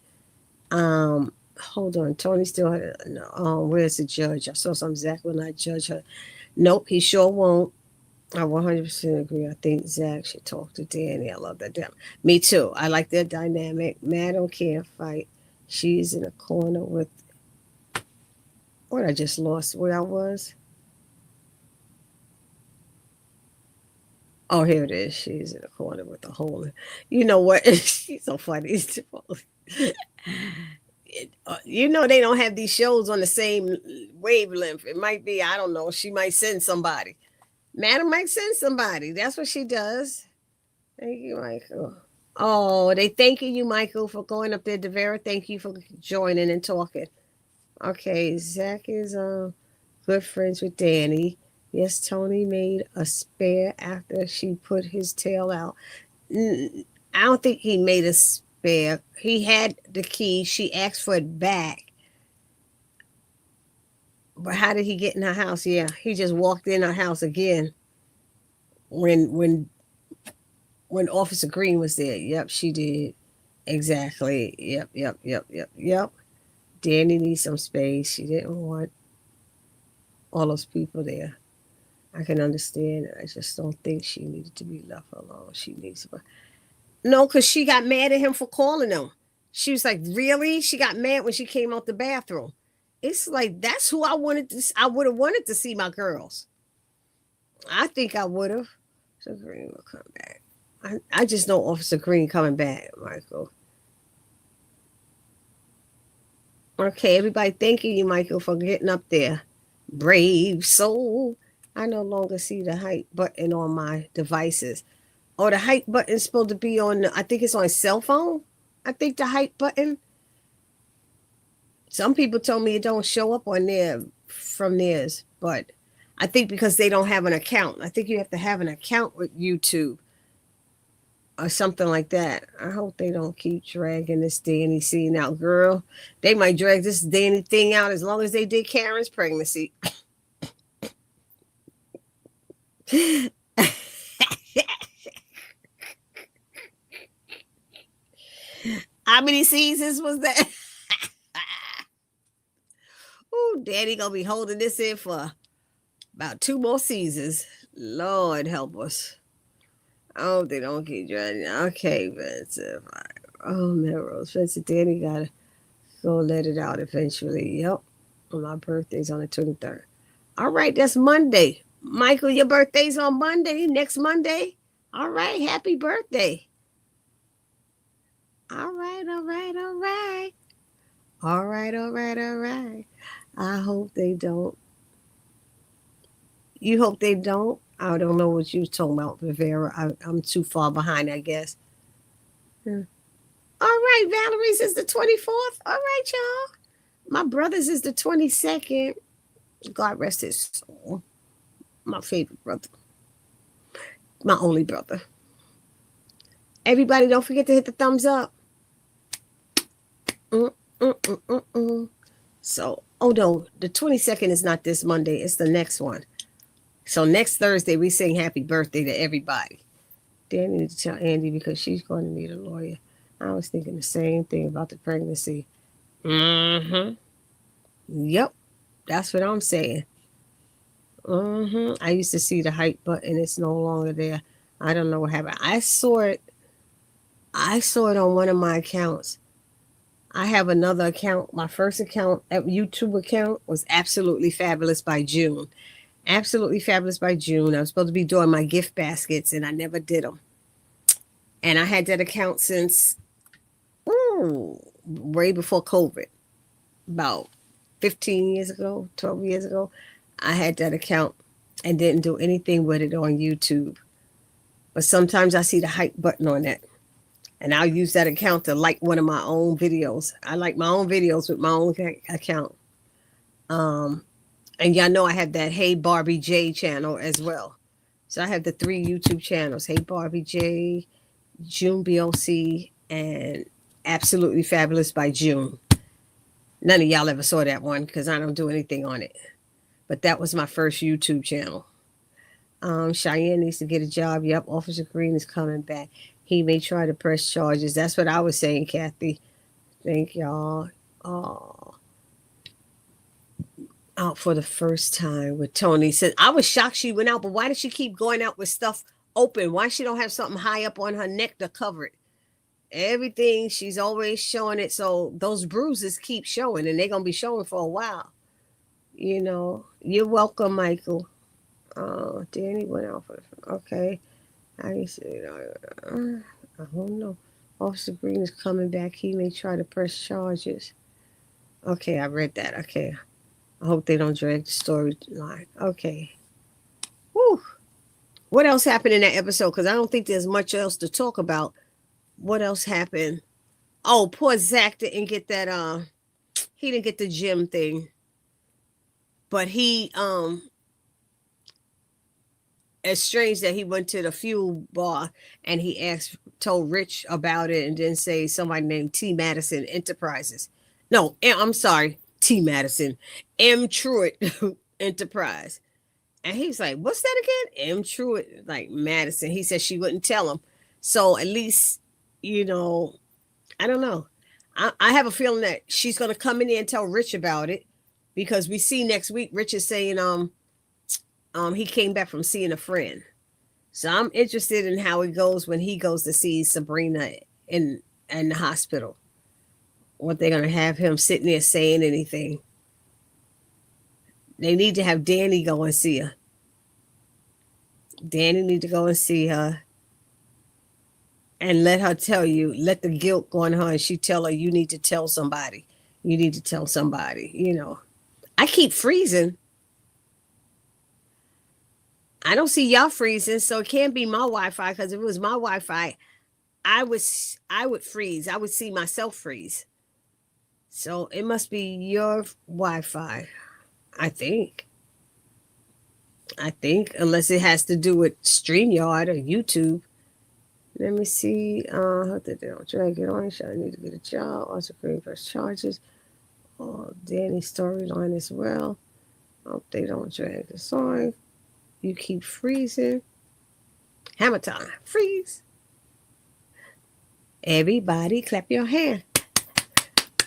Hold on. Tony still had no, where's the judge? I saw some Zach will not judge her. Nope, he sure won't. I 100% agree. I think Zach should talk to Danny. I love that. Me too. I like their dynamic. Madam can't fight. She's in a corner with what I just lost where I was. Oh, here it is. She's in a corner with a hole. You know what? She's so funny. You know they don't have these shows on the same wavelength. It might be, I don't know. She might send somebody. Madam might send somebody. That's what she does. Thank you, Michael. Oh, they thanking you, Michael, for going up there. Devera, thank you for joining and talking. Okay, Zach is good friends with Danny. Yes, Tony made a spare after she put his tail out. I don't think he made a spare. He had the key. She asked for it back. But how did he get in her house? Yeah, he just walked in her house again when when when Officer Green was there. Yep, she did. Exactly. Yep. Danny needs some space. She didn't want all those people there. I can understand it. I just don't think she needed to be left alone. She needs to. No, because she got mad at him for calling them. She was like, really? She got mad when she came out the bathroom. It's like, that's who I wanted to. I would have wanted to see my girls. I think I would have. So Green will come back. I just know Officer Green coming back, Michael. Okay, everybody, thanking you, Michael, for getting up there. Brave soul. I no longer see the hype button on my devices. Oh, the hype button's supposed to be on, I think it's on cell phone. I think the hype button. Some people told me it don't show up on there from theirs, but I think because they don't have an account. I think you have to have an account with YouTube or something like that. I hope they don't keep dragging this Danny scene out, girl. They might drag this Danny thing out as long as they did Karen's pregnancy. How many seasons was that? Oh, Daddy gonna be holding this in for about 2 more seasons. Lord help us. Oh, they don't keep dragging. Okay, Vincent. Oh, Melrose. Vincent, Danny gotta go let it out eventually. Yep. My birthday's on the 23rd. All right, that's Monday. Michael, your birthday's on Monday, next Monday. All right, happy birthday. All right. I hope they don't. You hope they don't? I don't know what you're talking about, Rivera. I'm too far behind, I guess. Hmm. All right, Valerie's is the 24th. All right, y'all. My brother's is the 22nd. God rest his soul. My favorite brother. My only brother. Everybody, don't forget to hit the thumbs up. So, oh no, the 22nd is not this Monday. It's the next one. So next Thursday, we sing happy birthday to everybody. Danny needs to tell Andy because she's going to need a lawyer. I was thinking the same thing about the pregnancy. Mm-hmm. Yep. That's what I'm saying. Mm-hmm. I used to see the hype button. It's no longer there. I don't know what happened. I saw it on one of my accounts. I have another account. My first account, YouTube account, was Absolutely Fabulous by June. Absolutely Fabulous by June. I was supposed to be doing my gift baskets, and I never did them. And I had that account since way before COVID, about 15 years ago, 12 years ago. I had that account and didn't do anything with it on YouTube. But sometimes I see the hype button on that. And I'll use that account to like one of my own videos. I like my own videos with my own account. And y'all know I have that Hey Barbie J channel as well. So I have the 3 YouTube channels, Hey Barbie J, June BOC, and Absolutely Fabulous by June. None of y'all ever saw that one because I don't do anything on it. But that was my first YouTube channel. Cheyenne needs to get a job. Yep, Officer Green is coming back. He may try to press charges. That's what I was saying, Kathy. Thank y'all. Oh. out for the first time with Tony. Said I was shocked she went out, but why did she keep going out with stuff open? Why she don't have something high up on her neck to cover it? Everything she's always showing it, so those bruises keep showing, and they're gonna be showing for a while. You know, you're welcome, Michael. Oh, Danny went out for okay. I said, I don't know. Officer Green is coming back. He may try to press charges. Okay, I read that. Okay. I hope they don't drag the storyline. Okay. Whew. What else happened in that episode? Because I don't think there's much else to talk about. What else happened? Oh, poor Zach didn't get that he didn't get the gym thing. But it's strange that he went to the fuel bar and he told Rich about it and then say somebody named T. Madison Enterprises. No, I'm sorry, T. Madison, M. Truitt Enterprise. And he's like, what's that again? M. Truitt, like Madison. He said she wouldn't tell him. So at least, you know, I don't know. I have a feeling that she's going to come in there and tell Rich about it because we see next week Rich is saying he came back from seeing a friend. So I'm interested in how it goes when he goes to see Sabrina in the hospital. What they're going to have him sitting there saying anything. They need to have Danny go and see her. Danny need to go and see her. And let her tell you, let the guilt go on her and she tell her, you need to tell somebody. You need to tell somebody, you know. I keep freezing. I don't see y'all freezing, so it can't be my Wi-Fi because if it was my Wi-Fi, I would freeze. I would see myself freeze. So it must be your Wi-Fi, I think. Unless it has to do with StreamYard or YouTube. Let me see. Hope that they don't drag it on. I need to get a job. Also, green press charges. Oh, Danny's storyline as well. Hope they don't drag this on. You keep freezing. Hammer time. Freeze. Everybody clap your hand.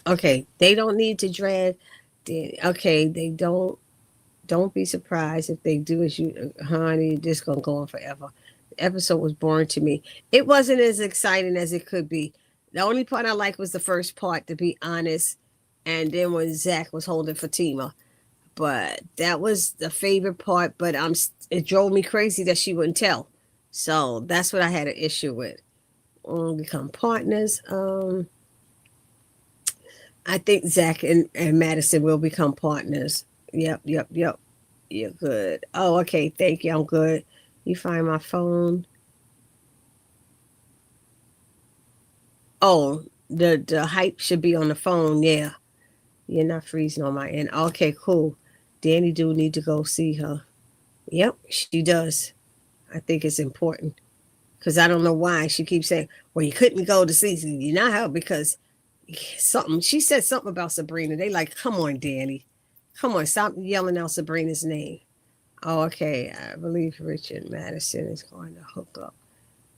Okay, they don't need to drag. Okay, they don't. Don't be surprised if they do as you, honey. This gonna go on forever. The episode was boring to me. It wasn't as exciting as it could be. The only part I liked was the first part, to be honest, and then when Zach was holding Fatima. But that was the favorite part. But it drove me crazy that she wouldn't tell. So that's what I had an issue with. Become partners. I think Zach and Madison will become partners. Yep. You're good. Oh, okay. Thank you. I'm good. You find my phone. Oh, the hype should be on the phone. Yeah. You're not freezing on my end. Okay, cool. Danny do need to go see her. Yep, she does. I think it's important. Because I don't know why she keeps saying, well, you couldn't go to see you not her because she said something about Sabrina. They like, come on, Danny. Come on, stop yelling out Sabrina's name. Oh, okay. I believe Richard Madison is going to hook up.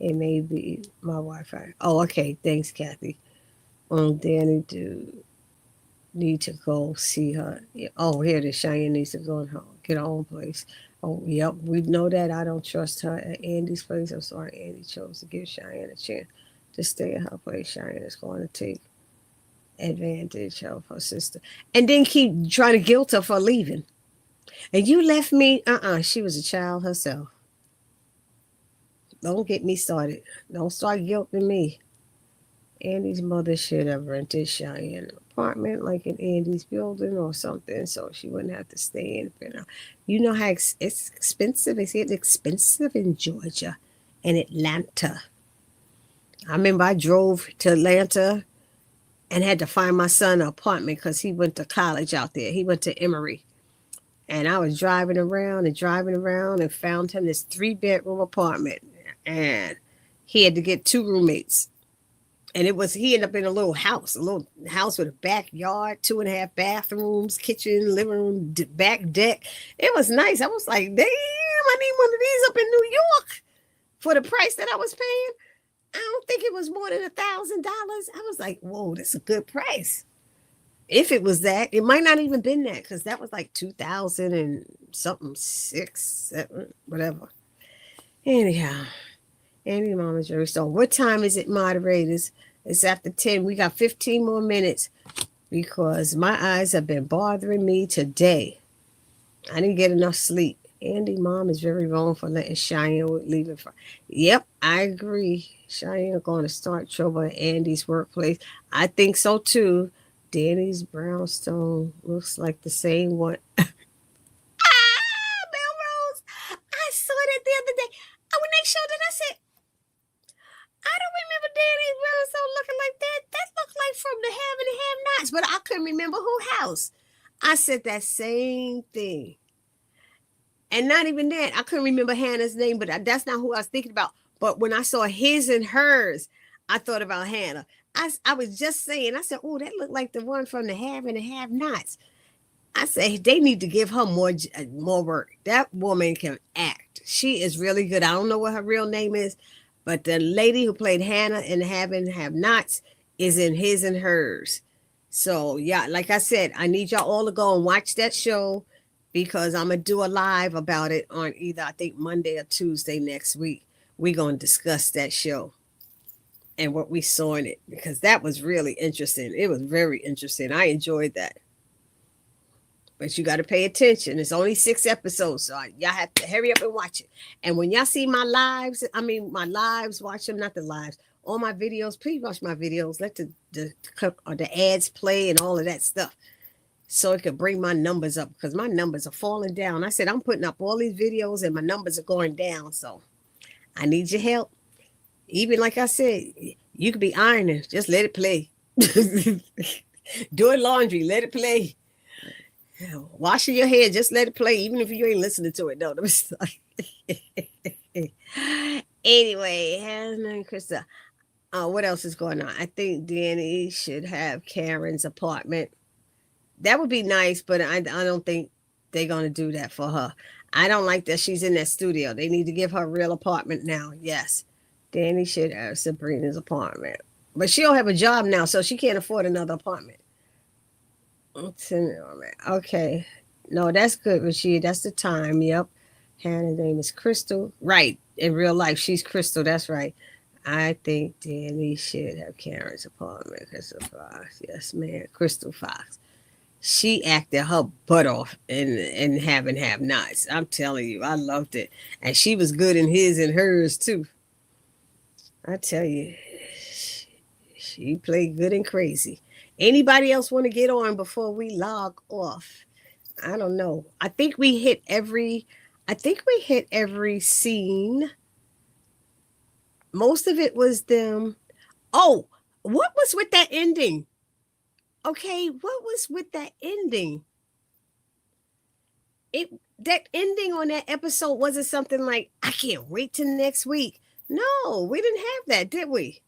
It may be my Wi-Fi. Oh, okay. Thanks, Kathy. Danny need to go see her. Oh, here it is. Cheyenne needs to go and get her own place. Oh, yep. We know that. I don't trust her at Andy's place. I'm sorry Andy chose to give Cheyenne a chance to stay at her place. Cheyenne is going to take advantage of her sister. And then keep trying to guilt her for leaving. And you left me. She was a child herself. Don't get me started. Don't start guilting me. Andy's mother should have rented Cheyenne an apartment like in Andy's building or something so she wouldn't have to stay in. You know how it's expensive. It's expensive in Georgia and Atlanta. I remember I drove to Atlanta and had to find my son an apartment because he went to college out there. He went to Emory. And I was driving around and found him this 3-bedroom apartment. And he had to get 2 roommates. And he ended up in a little house with a backyard, 2.5 bathrooms, kitchen, living room, back deck. It was nice. I was like, damn, I need one of these up in New York for the price that I was paying. I don't think it was more than $1,000. I was like, whoa, that's a good price. If it was that, it might not even been that because that was like 2000 and something, 6, 7, whatever. Anyhow, Andy Mama Jerry Stone. What time is it, moderators? It's after 10. We got 15 more minutes because my eyes have been bothering me today. I didn't get enough sleep. Andy Mom is very wrong for letting Cheyenne leave it. Yep, I agree. Cheyenne going to start trouble at Andy's workplace. I think so too. Danny's brownstone looks like the same one. Melrose. I saw that the other day. When they showed it, I said, I don't remember Danny's brownstone looking like that. That looked like from the Have and Have Nots, but I couldn't remember who house. I said that same thing. And not even that. I couldn't remember Hannah's name, but that's not who I was thinking about. But when I saw his and hers, I thought about Hannah. I was just saying, I said, oh, that looked like the one from the Have and the Have Nots. I said, they need to give her more work. That woman can act. She is really good. I don't know what her real name is, but the lady who played Hannah in Have and Have Nots is in his and hers. So, yeah, like I said, I need y'all all to go and watch that show because I'm going to do a live about it on either, I think, Monday or Tuesday next week. We're going to discuss that show and what we saw in it because that was really interesting. It was very interesting. I enjoyed that. But you got to pay attention. It's only 6 episodes, so y'all have to hurry up and watch it. And when y'all see my lives, watch them, not the lives, all my videos, please watch my videos. Let the ads play and all of that stuff so it could bring my numbers up because my numbers are falling down. I said, I'm putting up all these videos and my numbers are going down, so I need your help. Even like I said, you could be ironing. Just let it play. Doing laundry, let it play. Washing your hair, just let it play, even if you ain't listening to it. No, anyway, Hannah and Krista. What else is going on? I think Danny should have Karen's apartment. That would be nice, but I don't think they're going to do that for her. I don't like that she's in that studio. They need to give her a real apartment now. Yes, Danny should have Sabrina's apartment. But she don't have a job now, so she can't afford another apartment. Okay. No, that's good, Rashid. That's the time. Yep. Hannah's name is Crystal. Right. In real life, she's Crystal. That's right. I think Danny should have Karen's apartment. Crystal Fox. Yes, man. Crystal Fox. She acted her butt off in Have and Have Nots. I'm telling you, I loved it. And she was good in his and hers, too. I tell you, she played good and crazy. Anybody else want to get on before we log off? I don't know. I think we hit every scene. Most of it was them. Oh, what was with that ending? Okay, what was with that ending? That ending on that episode wasn't something like, I can't wait till next week. No, we didn't have that, did we?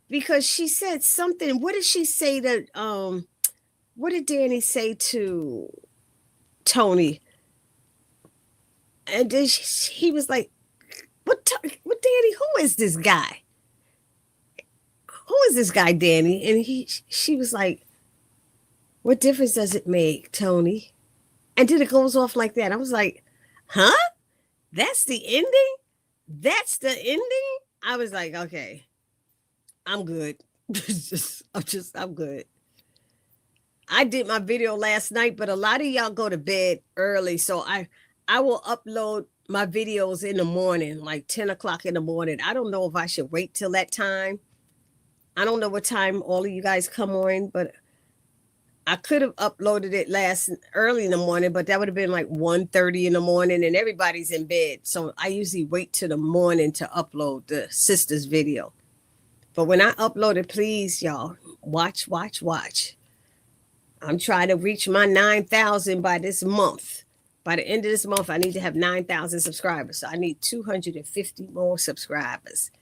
Because she said something. What did she say to what did Danny say to Tony? And then he was like, what Danny, who is this guy? Who is this guy, Danny? And she was like, what difference does it make, Tony? And then it goes off like that. I was like, huh? That's the ending? That's the ending? I was like, okay. I'm good. I'm good. I did my video last night, but a lot of y'all go to bed early. So I will upload my videos in the morning, like 10 o'clock in the morning. I don't know if I should wait till that time. I don't know what time all of you guys come on, but I could have uploaded it early in the morning, but that would have been like 1:30 in the morning and everybody's in bed. So I usually wait till the morning to upload the Sistas video. But when I upload it, please, y'all, watch. I'm trying to reach my 9,000 by this month. By the end of this month, I need to have 9,000 subscribers. So I need 250 more subscribers.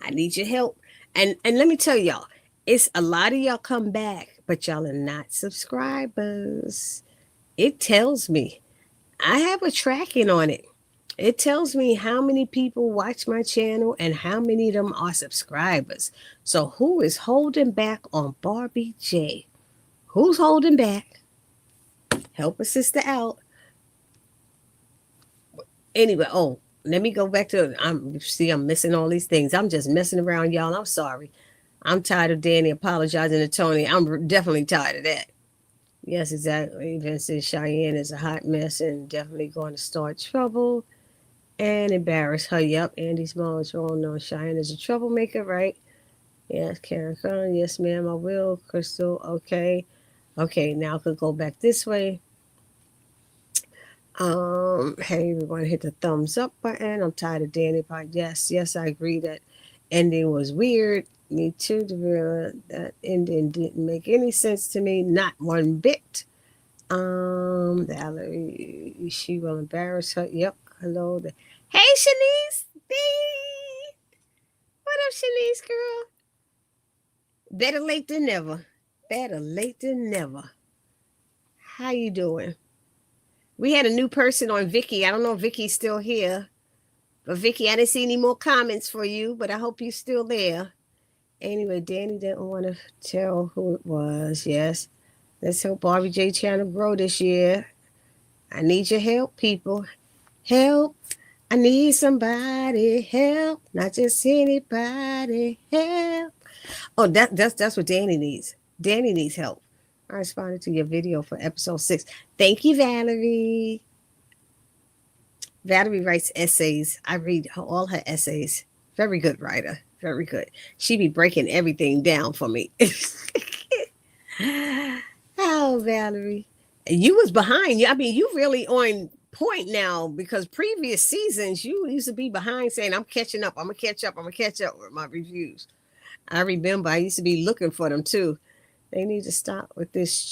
I need your help. And let me tell y'all, it's a lot of y'all come back, but y'all are not subscribers. It tells me. I have a tracking on it. It tells me how many people watch my channel and how many of them are subscribers. So who is holding back on Barbie J? Who's holding back? Help a sister out. Anyway, oh, let me go back to I'm missing all these things. I'm just messing around, y'all. I'm sorry. I'm tired of Danny apologizing to Tony. I'm definitely tired of that. Yes, exactly. Vince says Cheyenne is a hot mess and definitely going to start trouble and embarrass her. Yep, Andy's mom is wrong. No, Cheyenne is a troublemaker, right? Yes, Karen Khan. Yes, ma'am, I will. Crystal, okay. Okay, now I could go back this way. Hey, everyone, hit the thumbs up button. I'm tired of Danny Pie. Yes, I agree that ending was weird. Me too. That ending didn't make any sense to me, not one bit. Valerie, she will embarrass her. Yep. Hello. Hey, Shanice. Hey. What up, Shanice, girl? Better late than never. Better late than never. How you doing? We had a new person on Vicky. I don't know if Vicky's still here. But Vicky, I didn't see any more comments for you, but I hope you're still there. Anyway, Danny didn't want to tell who it was. Yes. Let's help BarbiJ channel grow this year. I need your help, people. Help. I need somebody. Help. Not just anybody. Help. Oh, that's what Danny needs. Danny needs help. I responded to your video for episode 6. Thank you, Valerie. Valerie writes essays. I read all her essays. Very good writer. Very good. She be breaking everything down for me. Oh, Valerie. You was behind. I mean, you really on point now because previous seasons you used to be behind saying, I'm catching up. I'm going to catch up. I'm going to catch up with my reviews. I remember I used to be looking for them too. They need to stop with this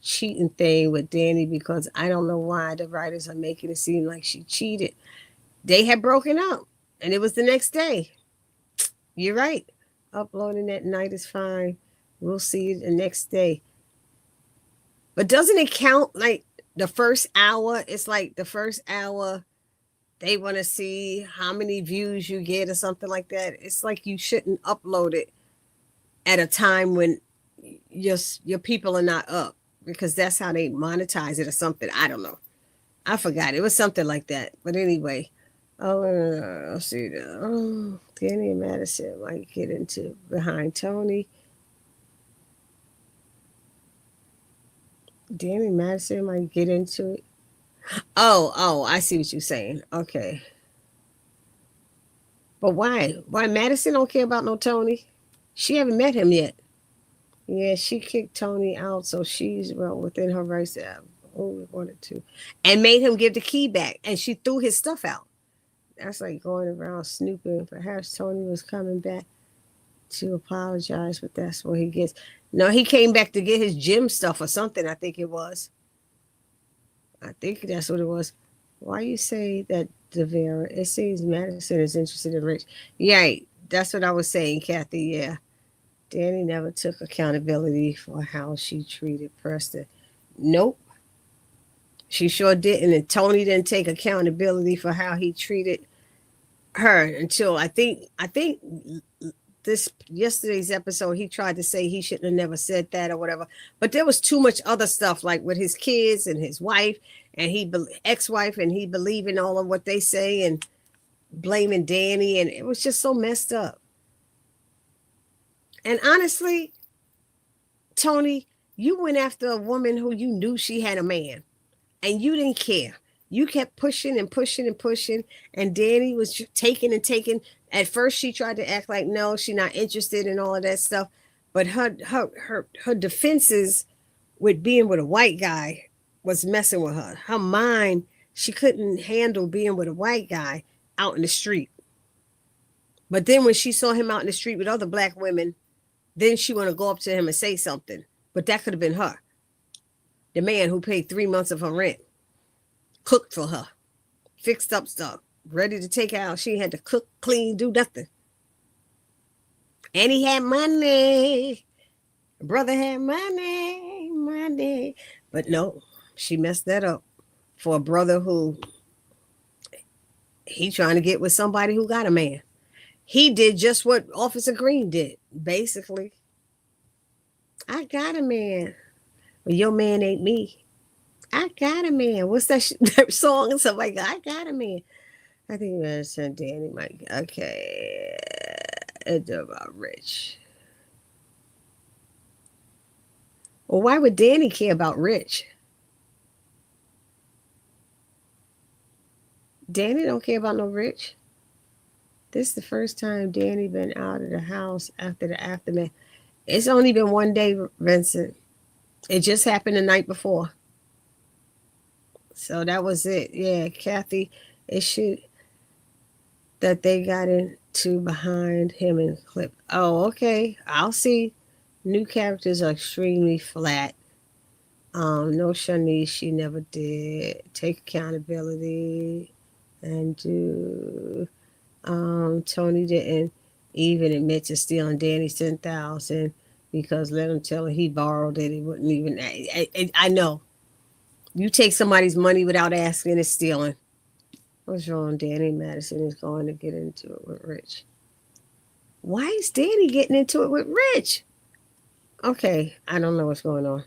cheating thing with Danny because I don't know why the writers are making it seem like she cheated. They had broken up and it was the next day. You're right. Uploading that night is fine. We'll see you the next day. But doesn't it count like the first hour? It's like the first hour they want to see how many views you get or something like that. It's like you shouldn't upload it at a time when your people are not up because that's how they monetize it or something. I don't know. I forgot. It was something like that. But anyway, I'll see. Danny and Madison might get into behind Tony. Danny and Madison might get into it. Oh, I see what you're saying. Okay. But why? Why Madison don't care about no Tony? She haven't met him yet. Yeah, she kicked Tony out, so she's well within her rights to have only wanted to. And made him give the key back. And she threw his stuff out. That's like going around snooping. Perhaps Tony was coming back to apologize, but that's what he gets. No, he came back to get his gym stuff or something, I think it was. I think that's what it was. Why you say that, Devera? It seems Madison is interested in Rich. Yeah, that's what I was saying, Kathy. Yeah. Danny never took accountability for how she treated Preston. Nope. She sure didn't. And Tony didn't take accountability for how he treated her until I think this yesterday's episode, he tried to say he shouldn't have never said that or whatever. But there was too much other stuff like with his kids and his wife and ex-wife, and he believing all of what they say and blaming Danny, and it was just so messed up. And honestly, Tony, you went after a woman who you knew she had a man and you didn't care. You kept pushing and pushing and pushing, and Danny was taking and taking. At first, she tried to act like, no, she's not interested in all of that stuff. But her defenses with being with a white guy was messing with her. Her mind, she couldn't handle being with a white guy out in the street. But then when she saw him out in the street with other black women, then she want to go up to him and say something. But that could have been her. The man who paid 3 months of her rent. Cooked for her. Fixed up stuff. Ready to take her out. She had to cook, clean, do nothing. And he had money. Brother had money. But no, she messed that up for a brother who He trying to get with somebody who got a man. He did just what Officer Green did, basically. I got a man. But your man ain't me. I got a man. What's that song? And something like, I got a man. I think that's Danny Mike. Okay. It's about Rich. Well, why would Danny care about Rich? Danny don't care about no Rich. This is the first time Danny been out of the house after the aftermath. It's only been one day, Vincent. It just happened the night before. So that was it. Yeah, Kathy issued that they got into behind him and clip. Oh, okay. I'll see. New characters are extremely flat. No Shanice, she never did. Take accountability and do. Tony didn't even admit to stealing Danny's 10,000 because let him tell her he borrowed it. He wouldn't even. I know. You take somebody's money without asking is stealing. What's wrong? Danny Madison is going to get into it with Rich. Why is Danny getting into it with Rich? Okay, I don't know what's going on.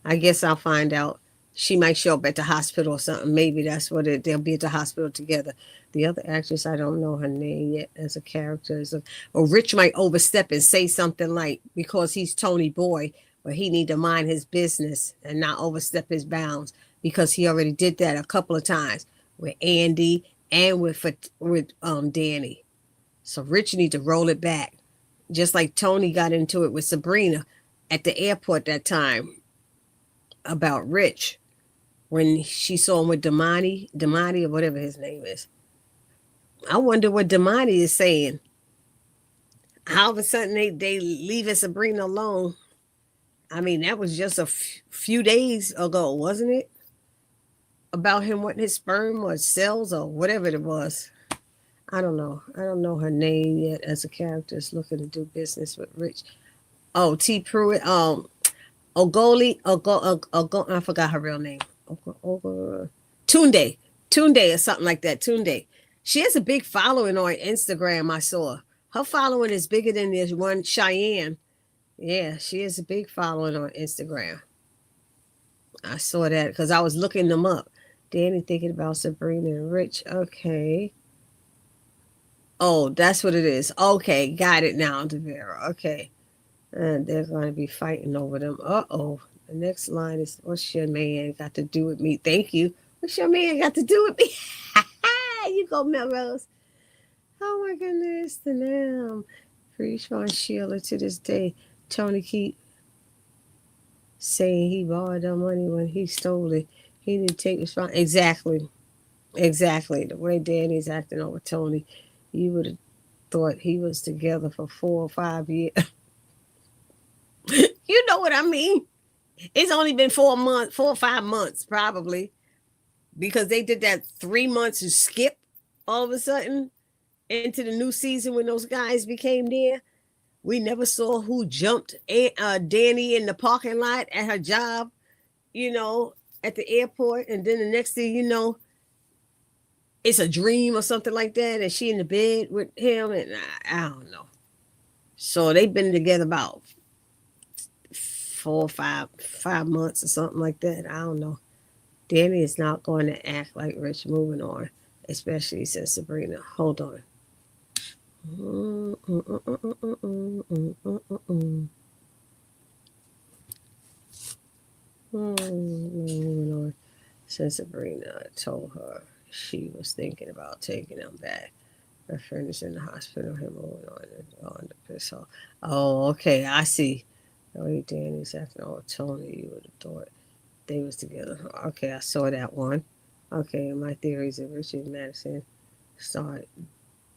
I guess I'll find out. She might show up at the hospital or something. Maybe that's what they'll be at the hospital together. The other actress, I don't know her name yet as a character. Or Rich might overstep and say something like, because he's Tony Boy, but he need to mind his business and not overstep his bounds because he already did that a couple of times with Andy and with Danny. So Rich need to roll it back. Just like Tony got into it with Sabrina at the airport that time about Rich when she saw him with Damani or whatever his name is. I wonder what Damani is saying. All of a sudden they leaving Sabrina alone. I mean, that was just a few days ago, wasn't it? About him wanting his sperm or cells or whatever it was. I don't know. I don't know her name yet as a character is looking to do business with Rich. Oh, T. Pruitt. Ogoli. I forgot her real name. Tunde or something like that. Tunde. She has a big following on Instagram. I saw her following is bigger than this one Cheyenne. Yeah, she has a big following on Instagram. I saw that because I was looking them up. Danny thinking about Sabrina and Rich. Okay. Oh, that's what it is. Okay, got it now, Devera. Okay. And they're going to be fighting over them. Uh-oh. The next line is, what's your man got to do with me? Thank you. What's your man got to do with me? You go, Melrose. Oh, my goodness. The name. Preach on Sheila to this day. Tony keep saying he borrowed the money when he stole it. He didn't take responsibility. Exactly. The way Danny's acting over Tony, you would have thought he was together for 4 or 5 years. You know what I mean? It's only been 4 or 5 months, probably, because they did that 3 months to skip all of a sudden into the new season when those guys became there. We never saw who jumped Danny in the parking lot at her job, at the airport. And then the next thing you know, it's a dream or something like that. And she in the bed with him. And I don't know. So they've been together about 4 or 5 months or something like that. I don't know. Danny is not going to act like Rich moving on, especially since Sabrina. Hold on. Since Sabrina told her she was thinking about taking him back. Her friend is in the hospital. Him moving on and on to piss off. Oh, okay, I see. Oh, Danny's acting all Tony. You would have thought they was together. Okay, I saw that one. Okay, my theories of Richard Madison start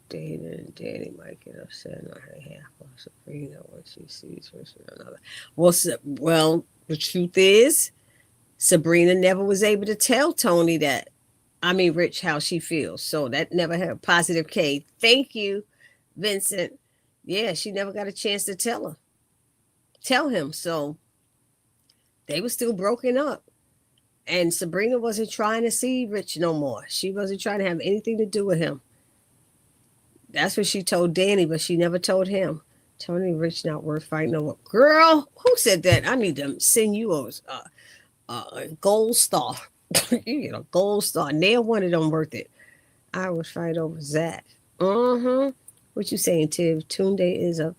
dating and Danny might get upset on her behalf of Sabrina when she sees Richard another. Well, the truth is, Sabrina never was able to tell Tony Rich, how she feels. So that never had a positive K. Thank you, Vincent. Yeah, she never got a chance to tell him. So they were still broken up. And Sabrina wasn't trying to see Rich no more. She wasn't trying to have anything to do with him. That's what she told Danny, but she never told him. Tony Rich not worth fighting no more. Girl, who said that? I need to send you a gold star. You get a gold star. Nail one of them worth it. I would fight over ZAC. What you saying, Tiv? Tunde is a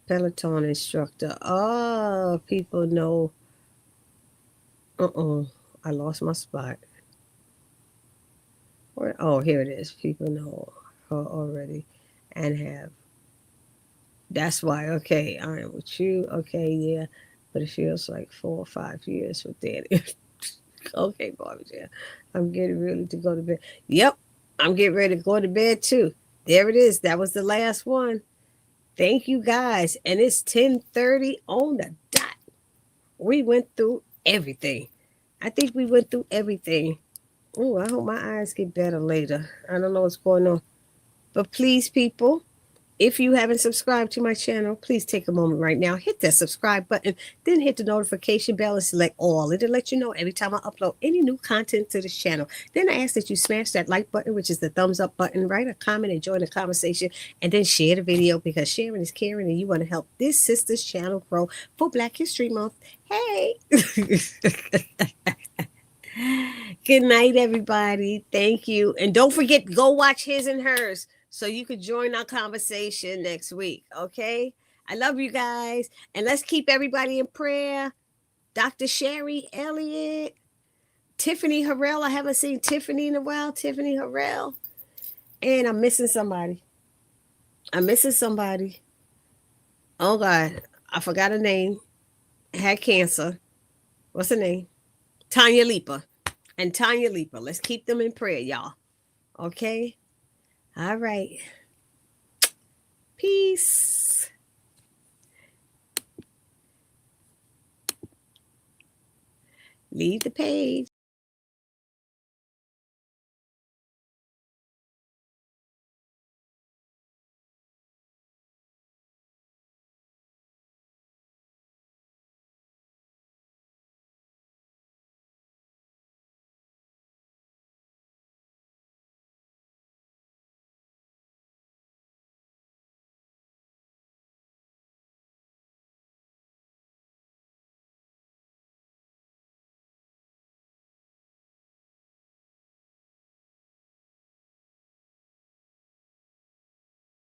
Peloton instructor. Oh, people know. I lost my spot. Where? Oh, here it is. People know her already and have. That's why. Okay, I am with you. Okay, yeah. But it feels like 4 or 5 years with Danny. Okay, Barbie. Yeah. I'm getting ready to go to bed. Yep. I'm getting ready to go to bed too. There it is. That was the last one. Thank you guys. And it's 10:30 on the dot. We went through everything. I think we went through everything. Oh, I hope my eyes get better later. I don't know what's going on. But please, people, if you haven't subscribed to my channel, please take a moment right now, hit that subscribe button, then hit the notification bell and select all. It'll let you know every time I upload any new content to this channel. Then I ask that you smash that like button, which is the thumbs up button, write a comment and join the conversation, and then share the video because sharing is caring and you want to help this sister's channel grow for Black History Month. Hey! Good night, everybody. Thank you. And don't forget, go watch his and hers so you could join our conversation next week. Okay? I love you guys. And let's keep everybody in prayer. Dr. Sherry Elliott, Tiffany Harrell. I haven't seen Tiffany in a while. Tiffany Harrell. And I'm missing somebody. Oh, God. I forgot her name. Had cancer. What's her name? Tanya Leeper. And Tanya Leeper. Let's keep them in prayer, y'all. Okay? All right. Peace. Leave the page.